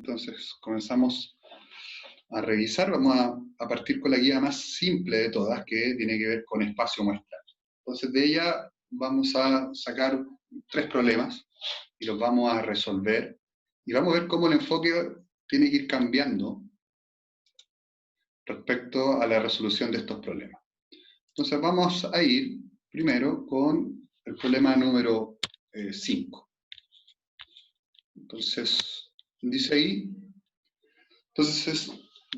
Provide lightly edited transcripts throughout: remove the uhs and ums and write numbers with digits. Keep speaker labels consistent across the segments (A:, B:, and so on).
A: Entonces comenzamos a revisar. Vamos a partir con la guía más simple de todas, que tiene que ver con espacio muestral. Entonces de ella vamos a sacar 3 problemas y los vamos a resolver. Y vamos a ver cómo el enfoque tiene que ir cambiando respecto a la resolución de estos problemas. Entonces vamos a ir primero con el problema número 5. Entonces, dice ahí,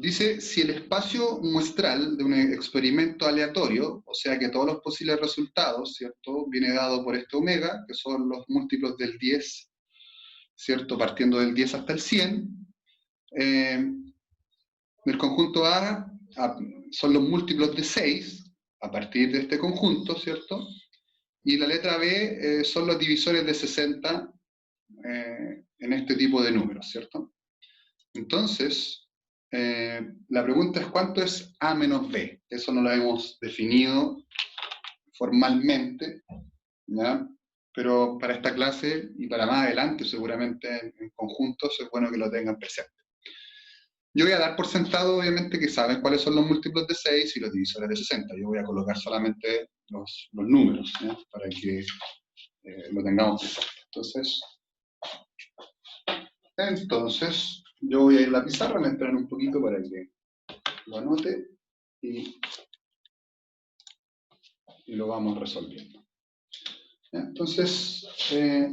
A: dice, si el espacio muestral de un experimento aleatorio, o sea que todos los posibles resultados, ¿cierto?, viene dado por este omega, que son los múltiplos del 10, ¿cierto?, partiendo del 10 hasta el 100, del conjunto A son los múltiplos de 6, a partir de este conjunto, ¿cierto?, y la letra B son los divisores de 60 en este tipo de números, ¿cierto? Entonces, la pregunta es ¿cuánto es A menos B? Eso no lo hemos definido formalmente, ¿ya? Pero para esta clase y para más adelante, seguramente en conjuntos, es bueno que lo tengan presente. Yo voy a dar por sentado, obviamente, que saben cuáles son los múltiplos de 6 y los divisores de 60. Yo voy a colocar solamente los números, ¿ya?, para que lo tengamos presente. Entonces, yo voy a ir a la pizarra, me esperan un poquito para que lo anote y lo vamos resolviendo. Entonces, ya.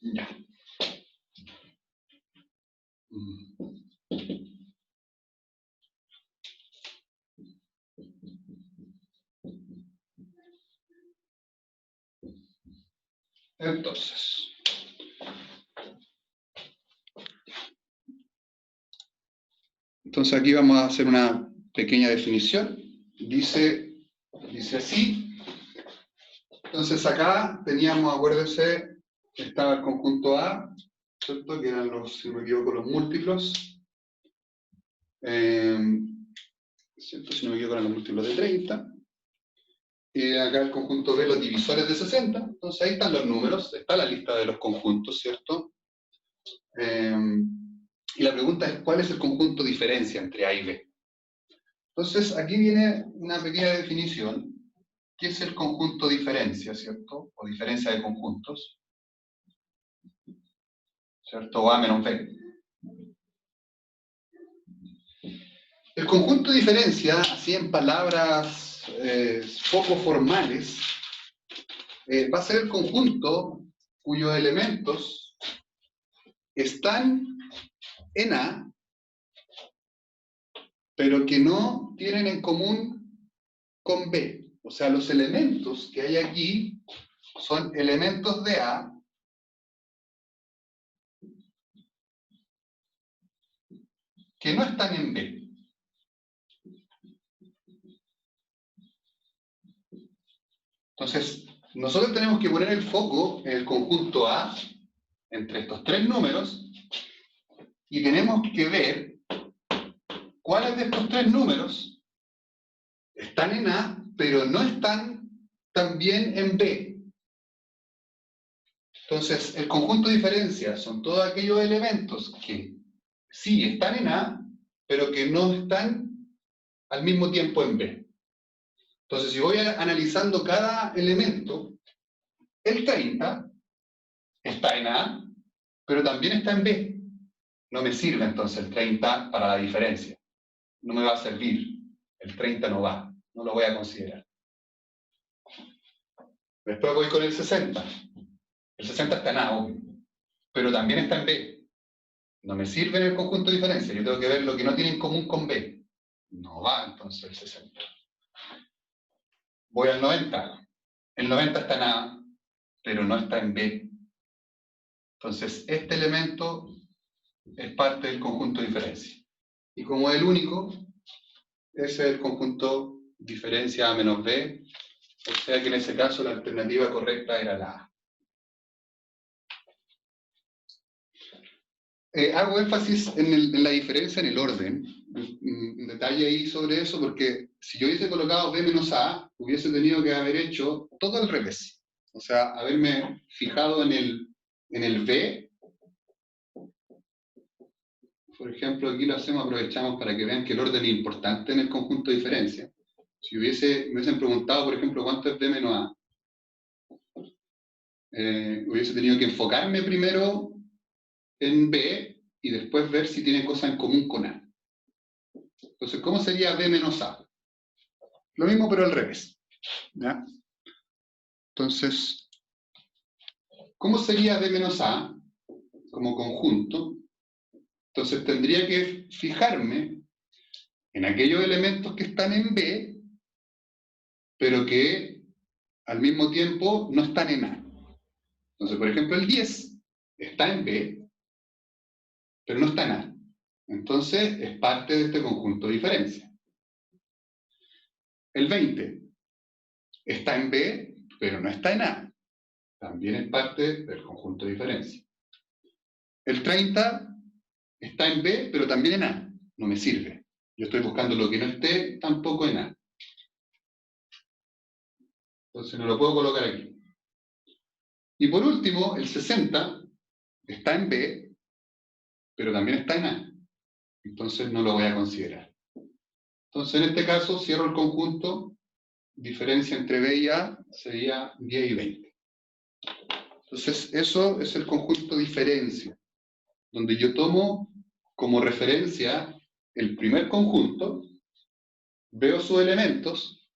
A: Ya. Entonces aquí vamos a hacer una pequeña definición. Dice así. Entonces acá teníamos, acuérdense, estaba el conjunto A, ¿cierto?, que eran los, si no me equivoco, los múltiplos. ¿Cierto? Si no me equivoco, eran los múltiplos de 30. Acá el conjunto B, los divisores de 60. Entonces ahí están los números, está la lista de los conjuntos, ¿cierto? Y la pregunta es, ¿cuál es el conjunto diferencia entre A y B? Entonces aquí viene una pequeña definición. ¿Qué es el conjunto diferencia, ¿cierto? O diferencia de conjuntos, ¿cierto? O A menos B. El conjunto diferencia, así en palabras poco formales, va a ser el conjunto cuyos elementos están en A, pero que no tienen en común con B. O sea, los elementos que hay aquí son elementos de A que no están en B. Entonces, nosotros tenemos que poner el foco en el conjunto A, entre estos 3 números, y tenemos que ver cuáles de estos 3 números están en A, pero no están también en B. Entonces, el conjunto de diferencia son todos aquellos elementos que sí están en A, pero que no están al mismo tiempo en B. Entonces, si voy analizando cada elemento, el 30 está en A, pero también está en B. No me sirve entonces el 30 para la diferencia. No me va a servir. El 30 no va. No lo voy a considerar. Después voy con el 60. El 60 está en A, obvio, pero también está en B. No me sirve en el conjunto de diferencia. Yo tengo que ver lo que no tiene en común con B. No va entonces el 60. Voy al 90. El 90 está en A, pero no está en B. Entonces, este elemento es parte del conjunto de diferencia. Y como es el único, ese es el conjunto diferencia A menos B. O sea que en ese caso la alternativa correcta era la A. Hago énfasis en la diferencia en el orden, un detalle ahí sobre eso, porque si yo hubiese colocado B menos A, hubiese tenido que haber hecho todo al revés. O sea, haberme fijado en el B. Por ejemplo, aquí lo aprovechamos para que vean que el orden es importante en el conjunto de diferencia. Si me hubiesen preguntado, por ejemplo, cuánto es B menos A, hubiese tenido que enfocarme primero en B y después ver si tiene cosas en común con A. Entonces, ¿cómo sería B menos A? Lo mismo, pero al revés. ¿Ya? Entonces, ¿cómo sería B menos A como conjunto? Entonces, tendría que fijarme en aquellos elementos que están en B, pero que al mismo tiempo no están en A. Entonces, por ejemplo, el 10 está en B, pero no está en A. Entonces, es parte de este conjunto de diferencia. El 20 está en B, pero no está en A. También es parte del conjunto de diferencia. El 30 está en B, pero también en A. No me sirve. Yo estoy buscando lo que no esté tampoco en A. Entonces no lo puedo colocar aquí. Y por último, el 60 está en B, pero también está en A. Entonces no lo voy a considerar. Entonces en este caso cierro el conjunto. Diferencia entre B y A sería 10 y 20. Entonces eso es el conjunto diferencia, donde yo tomo como referencia el primer conjunto, veo sus elementos,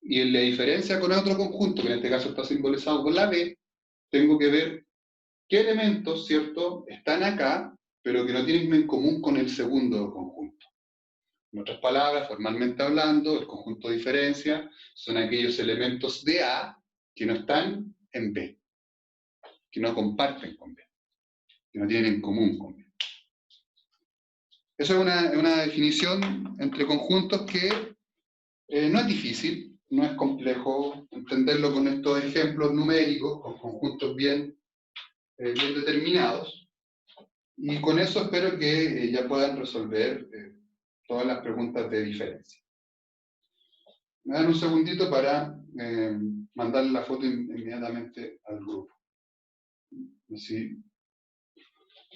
A: y en la diferencia con el otro conjunto, que en este caso está simbolizado con la B, tengo que ver qué elementos, ¿cierto?, están acá, pero que no tienen en común con el segundo conjunto. En otras palabras, formalmente hablando, el conjunto de diferencia son aquellos elementos de A que no están en B, que no comparten con B, que no tienen en común con B. Eso es una definición entre conjuntos que no es difícil, no es complejo entenderlo con estos ejemplos numéricos, con conjuntos bien determinados, y con eso espero que ya puedan resolver todas las preguntas de diferencia. Me dan un segundito para mandarle la foto inmediatamente al grupo. Así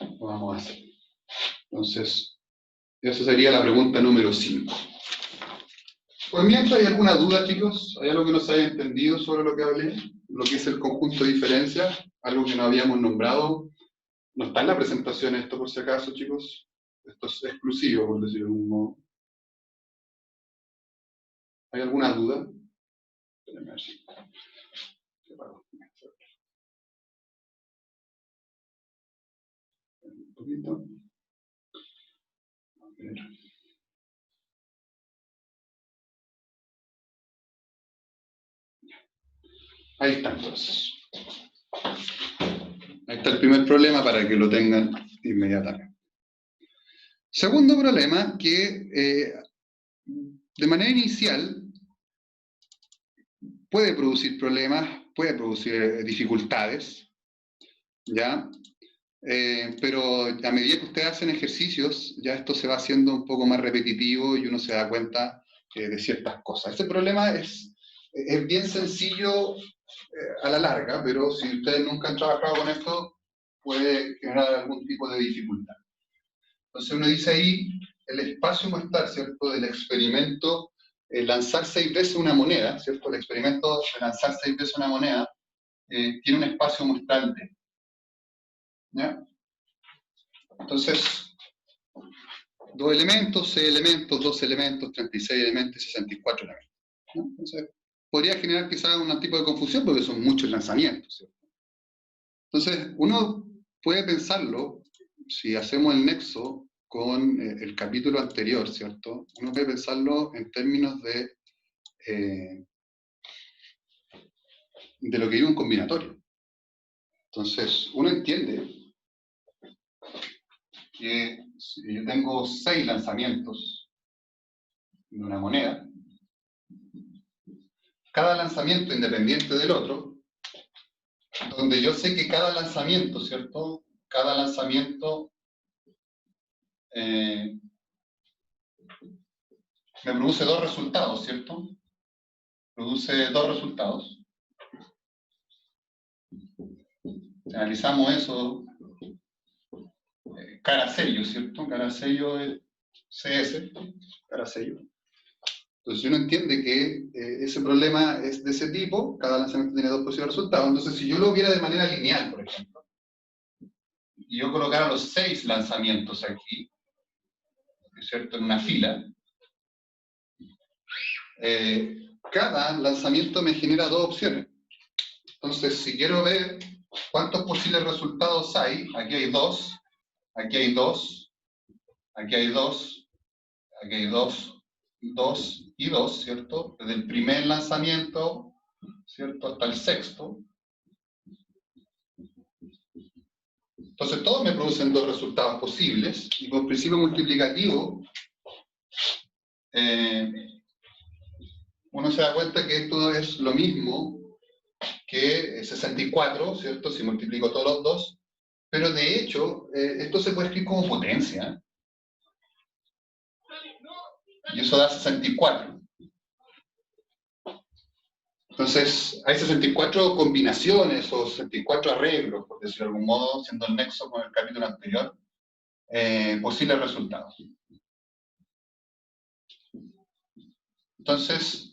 A: lo vamos a hacer. Entonces, esa sería la pregunta número 5. Por mientras, ¿hay alguna duda, chicos? ¿Hay algo que no se haya entendido sobre lo que hablé? Lo que es el conjunto de diferencia, algo que no habíamos nombrado. No está en la presentación esto, por si acaso, chicos. Esto es exclusivo, por decirlo de algún modo. ¿Hay alguna duda? Déjenme ver si... Un poquito. A ver. Ahí está, entonces. Ahí está el primer problema para que lo tengan inmediatamente. Segundo problema, que de manera inicial puede producir problemas, puede producir dificultades, ¿ya? Pero a medida que ustedes hacen ejercicios, ya esto se va haciendo un poco más repetitivo y uno se da cuenta de ciertas cosas. Este problema es bien sencillo a la larga, pero si ustedes nunca han trabajado con esto, puede generar algún tipo de dificultad. Entonces uno dice ahí, el espacio muestral, ¿cierto?, del experimento, lanzar 6 veces una moneda, ¿cierto? El experimento de lanzar 6 veces una moneda tiene un espacio muestral D. ¿Ya? Entonces, 2 elementos, 6 elementos, 2 elementos, 36 elementos y 64 elementos. ¿No? Entonces, podría generar quizás un tipo de confusión porque son muchos lanzamientos, ¿cierto? Entonces, uno puede pensarlo, si hacemos el nexo con el capítulo anterior, ¿cierto? Uno puede pensarlo en términos de lo que es un combinatorio. Entonces, uno entiende que si yo tengo 6 lanzamientos de una moneda, cada lanzamiento independiente del otro, donde yo sé que cada lanzamiento, ¿cierto? Cada lanzamiento me produce dos resultados, ¿cierto? Produce dos resultados. Analizamos eso cara sello, ¿cierto? Cara sello es CS, cara sello. Entonces, si uno entiende que ese problema es de ese tipo, cada lanzamiento tiene dos posibles resultados. Entonces, si yo lo viera de manera lineal, por ejemplo, y yo colocara los 6 lanzamientos aquí, ¿cierto? En una fila, cada lanzamiento me genera dos opciones. Entonces, si quiero ver cuántos posibles resultados hay, aquí hay 2, aquí hay 2, aquí hay 2, aquí hay 2, 2 y 2, ¿cierto? Desde el primer lanzamiento, ¿cierto? Hasta el sexto. Entonces, todos me producen dos resultados posibles, y por principio multiplicativo, uno se da cuenta que esto es lo mismo que 64, ¿cierto? Si multiplico todos los dos, pero de hecho, esto se puede escribir como potencia, y eso da 64. Entonces, hay 64 combinaciones o 64 arreglos, por decirlo de algún modo, siendo el nexo con el capítulo anterior, posibles resultados. Entonces,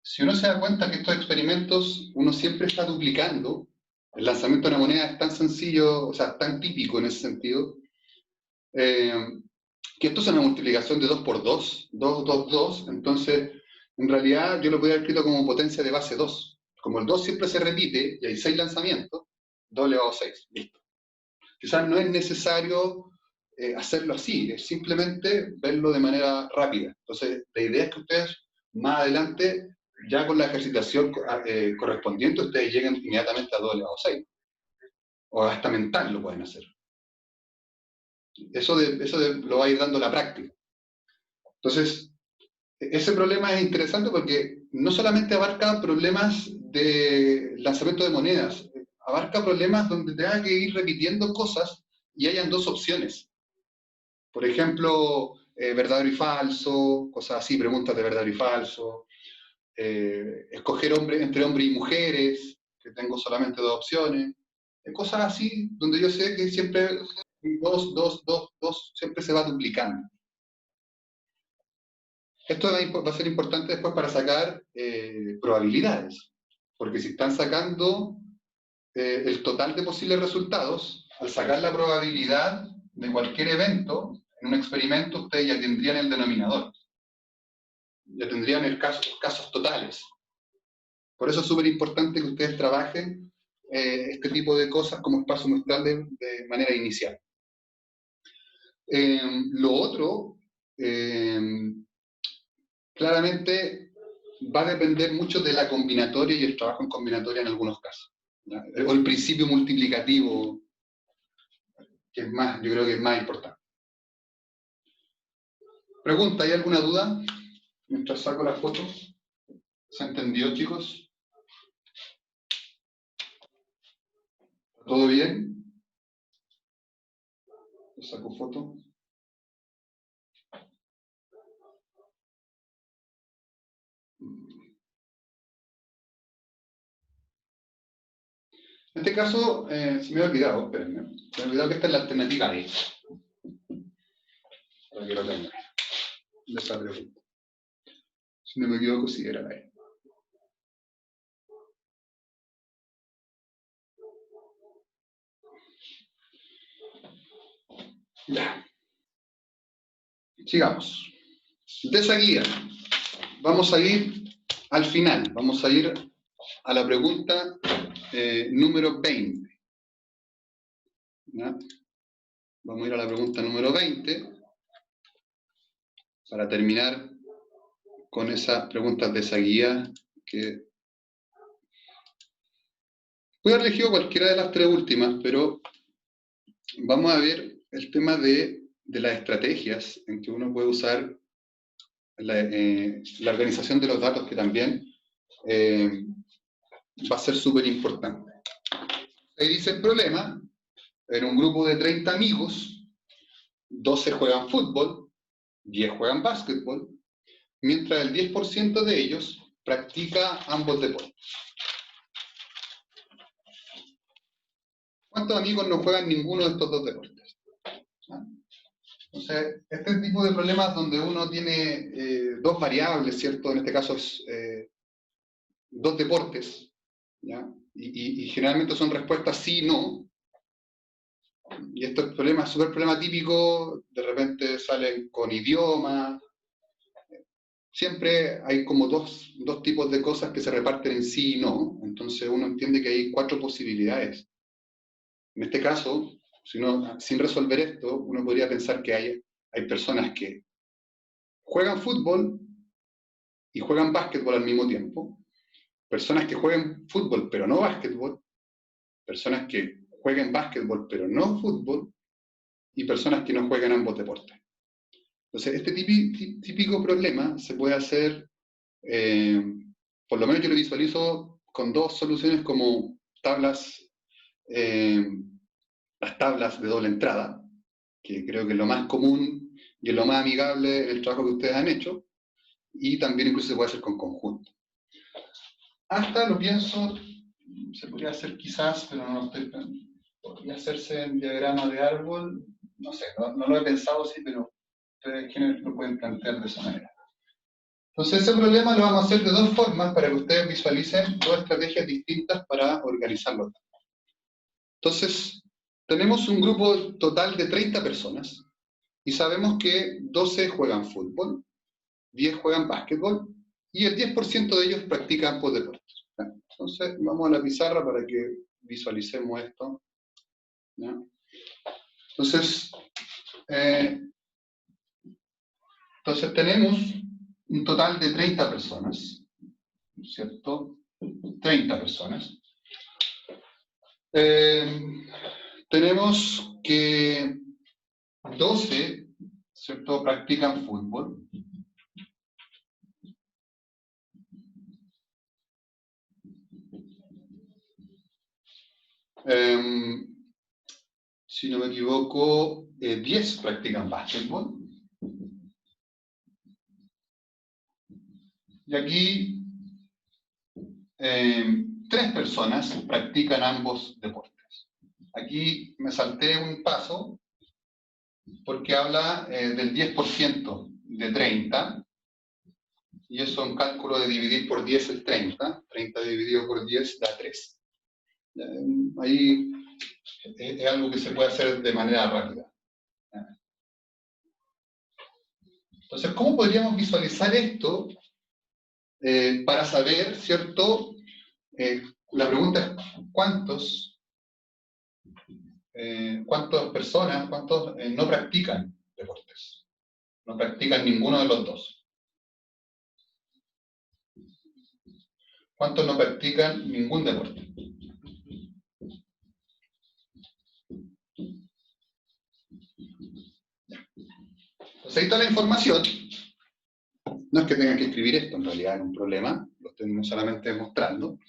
A: si uno se da cuenta que estos experimentos, uno siempre está duplicando, el lanzamiento de una moneda es tan sencillo, o sea, tan típico en ese sentido, que esto es una multiplicación de 2 por 2, 2, 2, 2, entonces, en realidad yo lo podría haber escrito como potencia de base 2. Como el 2 siempre se repite, y hay 6 lanzamientos, 2 elevado a 6, listo. Quizás no es necesario hacerlo así, es simplemente verlo de manera rápida. Entonces, la idea es que ustedes, más adelante, ya con la ejercitación correspondiente, ustedes lleguen inmediatamente a 2 elevado a 6. O hasta mental lo pueden hacer. Eso lo va a ir dando la práctica. Entonces, ese problema es interesante porque no solamente abarca problemas de lanzamiento de monedas, abarca problemas donde tenga que ir repitiendo cosas y hayan dos opciones. Por ejemplo, verdadero y falso, cosas así, preguntas de verdadero y falso. Escoger entre hombres y mujeres, que tengo solamente dos opciones. Cosas así, donde yo sé que siempre dos, siempre se va duplicando. Esto va a ser importante después para sacar probabilidades, porque si están sacando el total de posibles resultados, al sacar la probabilidad de cualquier evento, en un experimento ustedes ya tendrían el denominador, ya tendrían los casos totales. Por eso es súper importante que ustedes trabajen este tipo de cosas como espacio muestral de manera inicial. Lo otro, claramente va a depender mucho de la combinatoria y el trabajo en combinatoria en algunos casos, ¿ya? O el principio multiplicativo, que es más, yo creo que es más importante. Pregunta, ¿hay alguna duda? Mientras saco las fotos. ¿Se entendió, chicos? ¿Todo bien? Saco foto. En este caso, se me había olvidado, espérenme. Se me ha olvidado que esta es la alternativa D. Para que lo tengan. De esa pregunta. Si no me equivoco, sí era la E. Ya. Sigamos. De esa guía, vamos a ir al final. Vamos a ir a la pregunta número 20. ¿Ya? Vamos a ir a la pregunta número 20 para terminar con esas preguntas de esa guía que... Pude haber elegido cualquiera de las tres últimas, pero vamos a ver el tema de las estrategias en que uno puede usar la organización de los datos, que también va a ser súper importante. Ahí dice el problema: en un grupo de 30 amigos, 12 juegan fútbol, 10 juegan básquetbol, mientras el 10% de ellos practica ambos deportes. ¿Cuántos amigos no juegan ninguno de estos dos deportes? Entonces, este tipo de problemas donde uno tiene dos variables, ¿cierto? En este caso es dos deportes, ¿ya? Y generalmente son respuestas sí y no. Y estos problemas, súper problema típico, de repente salen con idiomas. Siempre hay como dos tipos de cosas que se reparten en sí y no. Entonces uno entiende que hay 4 posibilidades. En este caso, sin resolver esto, uno podría pensar que hay personas que juegan fútbol y juegan básquetbol al mismo tiempo, personas que jueguen fútbol pero no básquetbol, personas que jueguen básquetbol pero no fútbol, y personas que no juegan ambos deportes. Entonces, este típico problema se puede hacer, por lo menos yo lo visualizo con dos soluciones como tablas, las tablas de doble entrada, que creo que es lo más común y es lo más amigable en el trabajo que ustedes han hecho, y también incluso se puede hacer con conjunto. Hasta lo pienso, se podría hacer quizás, pero no estoy pensando, podría hacerse en diagrama de árbol, no sé, no lo he pensado así, pero ustedes quienes lo pueden plantear de esa manera. Entonces ese problema lo vamos a hacer de dos formas para que ustedes visualicen dos estrategias distintas para organizarlo. Entonces, tenemos un grupo total de 30 personas y sabemos que 12 juegan fútbol, 10 juegan básquetbol y el 10% de ellos practican ambos deportes. Entonces, vamos a la pizarra para que visualicemos esto. ¿Ya? Entonces, tenemos un total de 30 personas, ¿cierto? 30 personas. Tenemos que 12, ¿cierto?, practican fútbol. Si no me equivoco, 10 practican básquetbol. Y aquí 3 personas practican ambos deportes. Aquí me salté un paso porque habla del 10% de 30, y eso es un cálculo de dividir por 10 es 30, 30 dividido por 10 da 3. Ahí es algo que se puede hacer de manera rápida. Entonces, ¿cómo podríamos visualizar esto para saber, ¿cierto? La pregunta es, ¿cuántas personas, cuántos no practican deportes? No practican ninguno de los dos. ¿Cuántos no practican ningún deporte? Entonces ahí está la información. No es que tengan que escribir esto, en realidad es un problema, lo estoy solamente mostrando.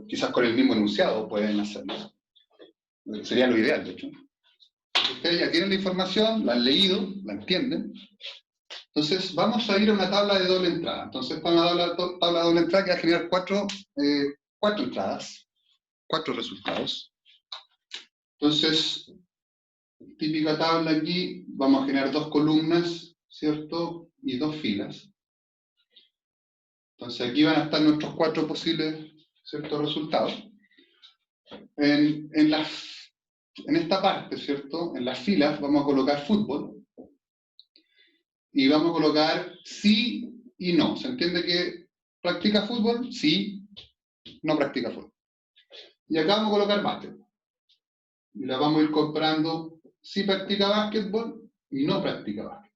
A: Quizás con el mismo enunciado pueden hacerlo. Sería lo ideal, de hecho. Ustedes ya tienen la información, la han leído, la entienden. Entonces, vamos a ir a una tabla de doble entrada. Entonces, para una tabla de doble entrada que va a generar 4 entradas, 4 resultados. Entonces, típica tabla aquí, vamos a generar 2 columnas, ¿cierto? Y 2 filas. Entonces, aquí van a estar nuestros 4 posibles, ¿cierto?, resultados. En esta parte, ¿cierto?, en las filas vamos a colocar fútbol. Y vamos a colocar sí y no. ¿Se entiende que practica fútbol? Sí, no practica fútbol. Y acá vamos a colocar básquetbol. Y la vamos a ir comprando si practica básquetbol y no practica básquetbol.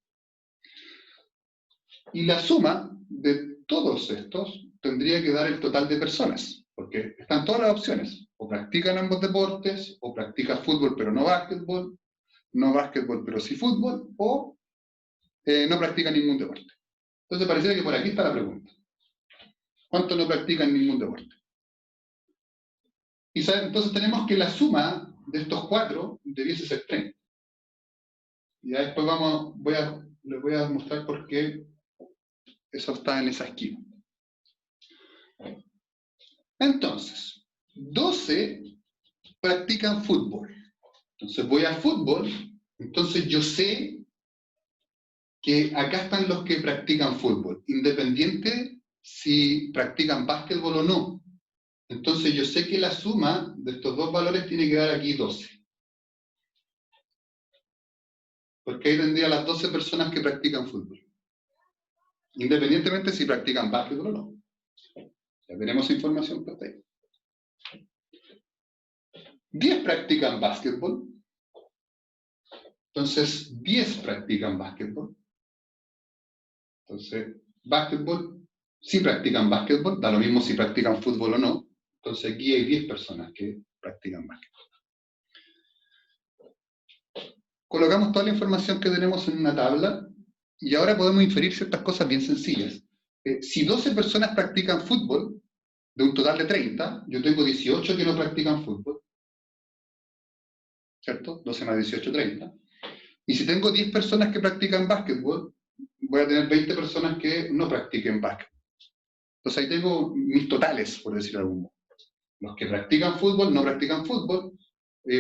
A: Y la suma de todos estos tendría que dar el total de personas, porque están todas las opciones. O practican ambos deportes, o practica fútbol pero no básquetbol, no básquetbol pero sí fútbol, o no practica ningún deporte. Entonces pareciera que por aquí está la pregunta. ¿Cuántos no practican ningún deporte? Y entonces tenemos que la suma de estos 4 debiese ser 30. Y ya después les voy a mostrar por qué eso está en esa esquina. Entonces, 12 practican fútbol. Entonces voy a fútbol, entonces yo sé que acá están los que practican fútbol, independiente si practican básquetbol o no. Entonces yo sé que la suma de estos dos valores tiene que dar aquí 12. Porque ahí tendría las 12 personas que practican fútbol. Independientemente si practican básquetbol o no. Ya tenemos información por ahí. 10 practican básquetbol. Entonces 10 practican básquetbol. Entonces, básquetbol, si practican básquetbol, da lo mismo si practican fútbol o no. Entonces aquí hay 10 personas que practican básquetbol. Colocamos toda la información que tenemos en una tabla y ahora podemos inferir ciertas cosas bien sencillas. Si 12 personas practican fútbol, de un total de 30, yo tengo 18 que no practican fútbol. ¿Cierto? 12 más 18, 30. Y si tengo 10 personas que practican básquetbol, voy a tener 20 personas que no practiquen básquetbol. Entonces ahí tengo mis totales, por decirlo de algún modo. Los que practican fútbol, no practican fútbol,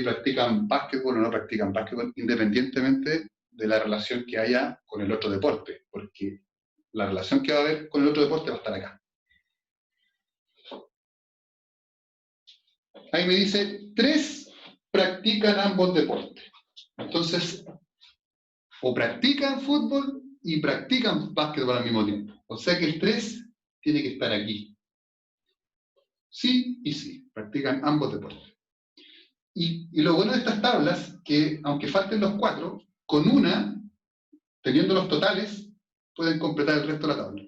A: practican básquetbol o no practican básquetbol, independientemente de la relación que haya con el otro deporte, porque la relación que va a haber con el otro deporte va a estar acá. Ahí me dice, 3 practican ambos deportes. Entonces, o practican fútbol y practican básquetbol al mismo tiempo. O sea que el 3 tiene que estar aquí. Sí y sí, practican ambos deportes. Y lo bueno de estas tablas, que aunque falten los 4, con una, teniendo los totales, pueden completar el resto de la tabla.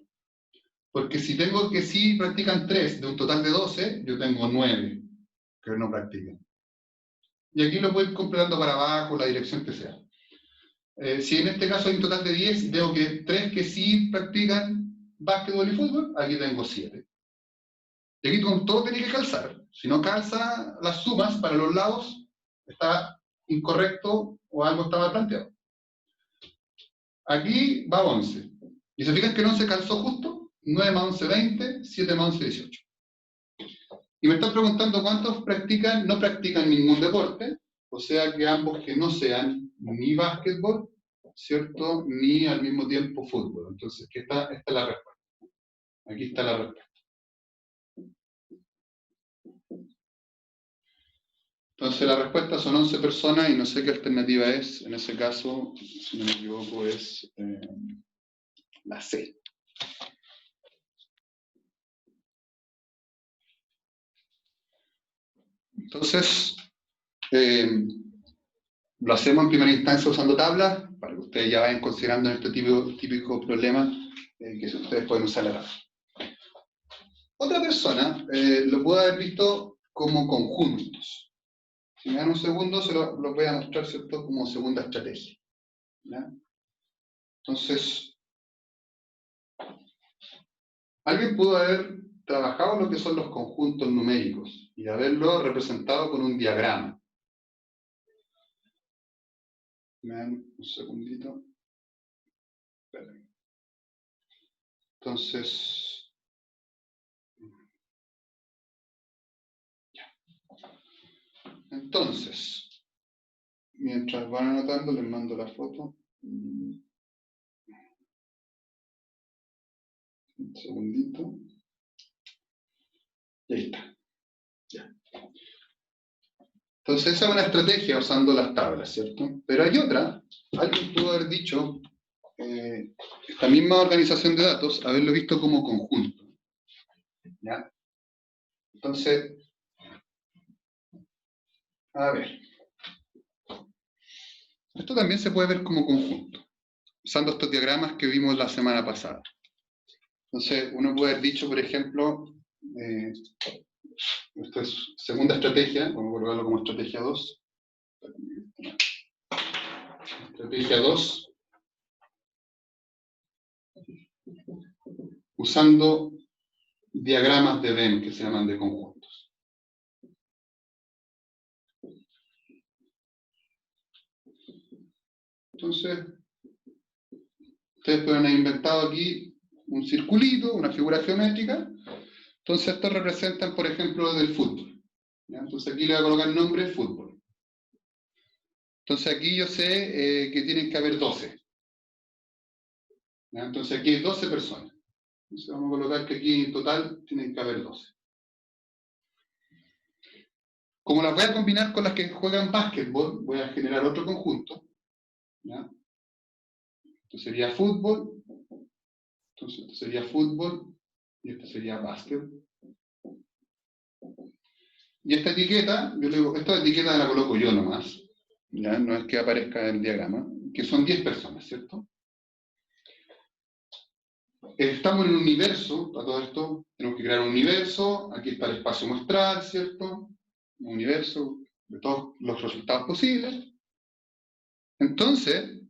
A: Porque si tengo que sí practican 3 de un total de 12, yo tengo 9 que no practican. Y aquí lo voy ir completando para abajo, la dirección que sea. Si en este caso hay un total de 10 y tengo que 3 que sí practican básquetbol y fútbol, aquí tengo 7. Y aquí todo tiene que calzar. Si no calza las sumas para los lados, está incorrecto o algo está mal planteado. Aquí va 11. Y se fijan que el 11 calzó justo. 9 más 11, 20. 7 más 11, 18. Y me están preguntando cuántos no practican ningún deporte. O sea que ambos que no sean ni básquetbol, ¿cierto? Ni al mismo tiempo fútbol. Entonces, esta es la respuesta. Aquí está la respuesta. Entonces la respuesta son 11 personas y no sé qué alternativa es. En ese caso, si no me equivoco, es la C. Entonces, lo hacemos en primera instancia usando tablas, para que ustedes ya vayan considerando en este típico problema que ustedes pueden usar la tabla. Otra persona lo puede haber visto como conjuntos. Si me dan un segundo, se lo voy a mostrar, ¿cierto?, como segunda estrategia. ¿Ya? Entonces, alguien pudo haber trabajado lo que son los conjuntos numéricos y haberlo representado con un diagrama. Me dan un segundito. Esperen. Entonces, ya. Entonces, mientras van anotando, les mando la foto. Un segundito. Y ahí está. Ya. Entonces, esa es una estrategia usando las tablas, ¿cierto? Pero hay otra. Alguien pudo haber dicho, esta misma organización de datos, haberlo visto como conjunto. ¿Ya? Entonces, a ver. Esto también se puede ver como conjunto, usando estos diagramas que vimos la semana pasada. Entonces, uno puede haber dicho, por ejemplo, esta es segunda estrategia, vamos a colocarlo como estrategia 2. Estrategia 2. Usando diagramas de Venn que se llaman de conjuntos. Entonces, ustedes pueden haber inventado aquí un circulito, una figura geométrica. Entonces, estos representan, por ejemplo, del fútbol. ¿Ya? Entonces, aquí le voy a colocar el nombre fútbol. Entonces, aquí yo sé que tienen que haber 12. ¿Ya? Entonces, aquí hay 12 personas. Entonces, vamos a colocar que aquí en total tienen que haber 12. Como las voy a combinar con las que juegan básquetbol, voy a generar otro conjunto. ¿Ya? Esto sería fútbol. Entonces, esto sería fútbol. Y esto sería básquet. Y esta etiqueta, yo le digo, esta etiqueta la coloco yo nomás. ¿Ya? No es que aparezca en el diagrama. Que son 10 personas, ¿cierto? Estamos en un universo, a todo esto, tenemos que crear un universo, aquí está el espacio muestral, ¿cierto? Un universo de todos los resultados posibles. Entonces,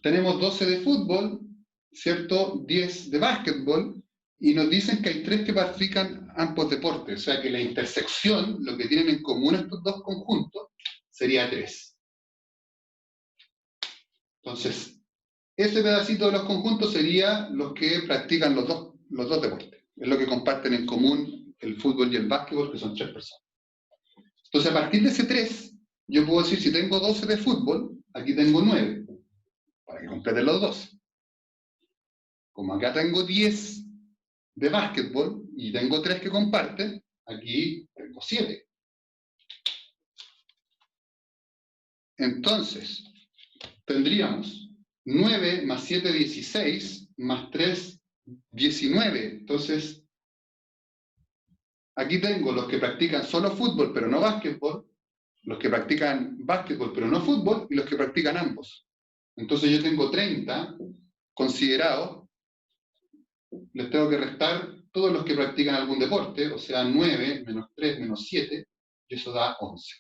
A: tenemos 12 de fútbol, ¿cierto? 10 de básquetbol, y nos dicen que hay 3 que practican ambos deportes, o sea que la intersección, lo que tienen en común estos dos conjuntos, sería 3. Entonces, ese pedacito de los conjuntos sería los que practican los dos deportes. Es lo que comparten en común el fútbol y el básquetbol, que son 3 personas. Entonces, a partir de ese 3, yo puedo decir, si tengo 12 de fútbol, aquí tengo 9, para que completen los 12. Como acá tengo 10 de básquetbol y tengo 3 que comparten, aquí tengo 7. Entonces, tendríamos 9 más 7, 16, más 3, 19. Entonces, aquí tengo los que practican solo fútbol pero no básquetbol, los que practican básquetbol pero no fútbol y los que practican ambos. Entonces yo tengo 30 considerados, les tengo que restar todos los que practican algún deporte, o sea 9 menos 3 menos 7, y eso da 11.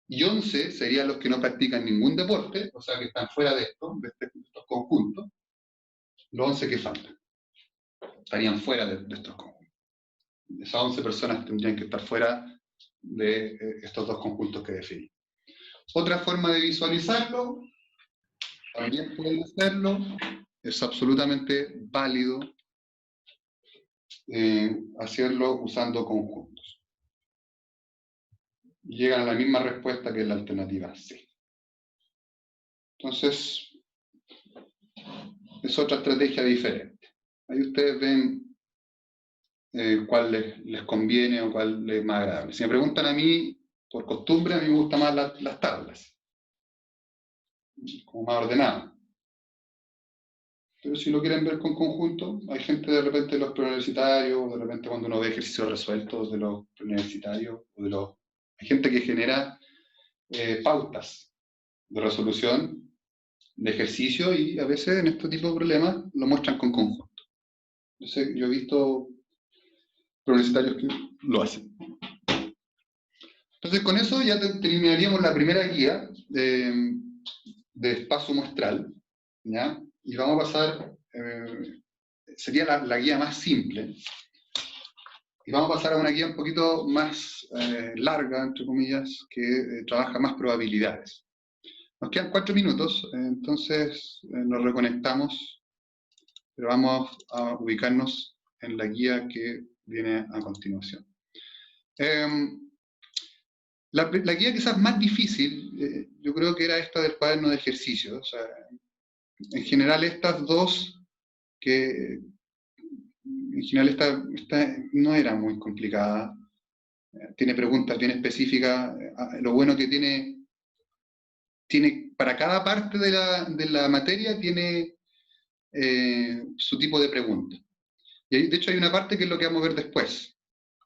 A: Y 11 serían los que no practican ningún deporte, o sea que están fuera de estos conjuntos, los 11 que faltan. Estarían fuera de estos conjuntos. Esas 11 personas tendrían que estar fuera de estos dos conjuntos que definí. Otra forma de visualizarlo, también pueden hacerlo, es absolutamente válido hacerlo usando conjuntos. Llegan a la misma respuesta que la alternativa C. Entonces, es otra estrategia diferente. Ahí ustedes ven cuál les conviene o cuál les es más agradable. Si me preguntan a mí, por costumbre, a mí me gustan más las tablas, como más ordenado. Pero si lo quieren ver con conjunto, hay gente de repente de los preuniversitarios, de repente cuando uno ve ejercicios resueltos de los preuniversitarios, hay gente que genera pautas de resolución de ejercicio y a veces en este tipo de problemas lo muestran con conjunto. Yo he visto preuniversitarios que lo hacen. Entonces con eso ya terminaríamos la primera guía de espacio muestral, ¿ya? Y vamos a pasar, sería la guía más simple, y vamos a pasar a una guía un poquito más larga, entre comillas, que trabaja más probabilidades. Nos quedan 4 minutos, entonces nos reconectamos, pero vamos a ubicarnos en la guía que viene a continuación. La guía quizás más difícil, yo creo que era esta del cuaderno de ejercicios. O sea, en general estas dos, que en general esta no era muy complicada, tiene preguntas bien específicas, lo bueno que tiene para cada parte de la materia tiene su tipo de pregunta. Y de hecho hay una parte que es lo que vamos a ver después,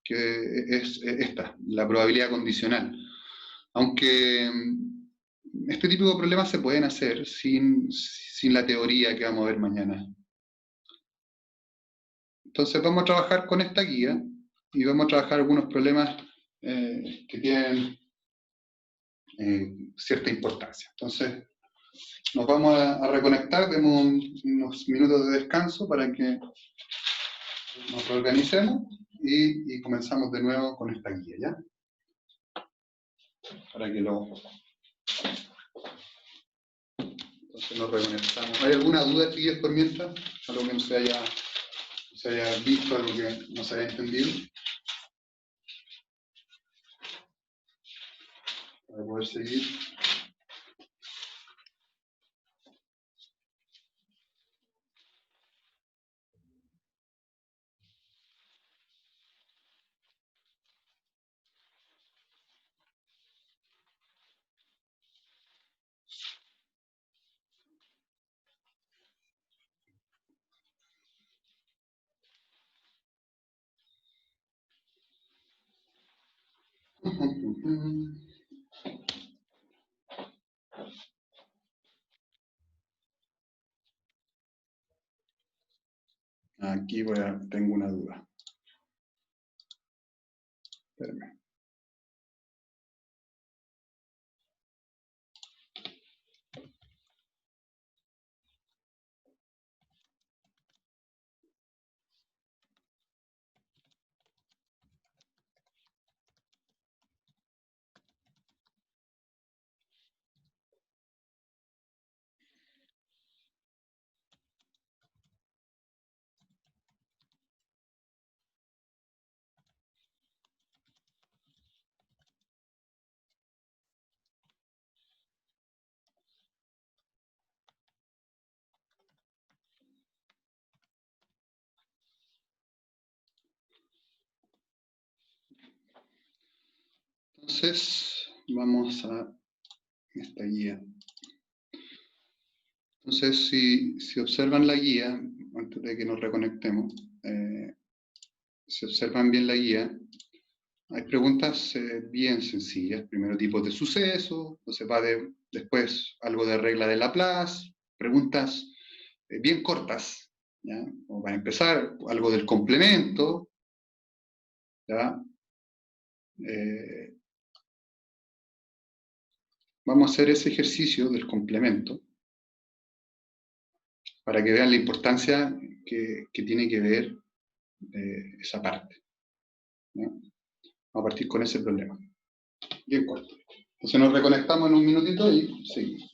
A: que es esta, la probabilidad condicional. Aunque este tipo de problemas se pueden hacer sin la teoría que vamos a ver mañana. Entonces vamos a trabajar con esta guía y vamos a trabajar algunos problemas que tienen cierta importancia. Entonces nos vamos a reconectar, demos unos minutos de descanso para que nos reorganicemos y comenzamos de nuevo con esta guía, ¿ya? Para que lo Entonces nos reconectamos. ¿Hay alguna duda, chiquillos, por mientras? Algo que no se haya visto, algo que no se haya entendido. Para poder seguir. Aquí tengo una duda. Espérame. Entonces, vamos a esta guía. Entonces, si observan la guía, antes de que nos reconectemos, si observan bien la guía, hay preguntas bien sencillas. Primero, tipos de suceso, entonces va después algo de regla de Laplace, preguntas bien cortas, ¿ya? Como para empezar, algo del complemento, ¿ya? Vamos a hacer ese ejercicio del complemento para que vean la importancia que tiene que ver esa parte, ¿ya? Vamos a partir con ese problema. Bien corto. Entonces nos reconectamos en un minutito y seguimos.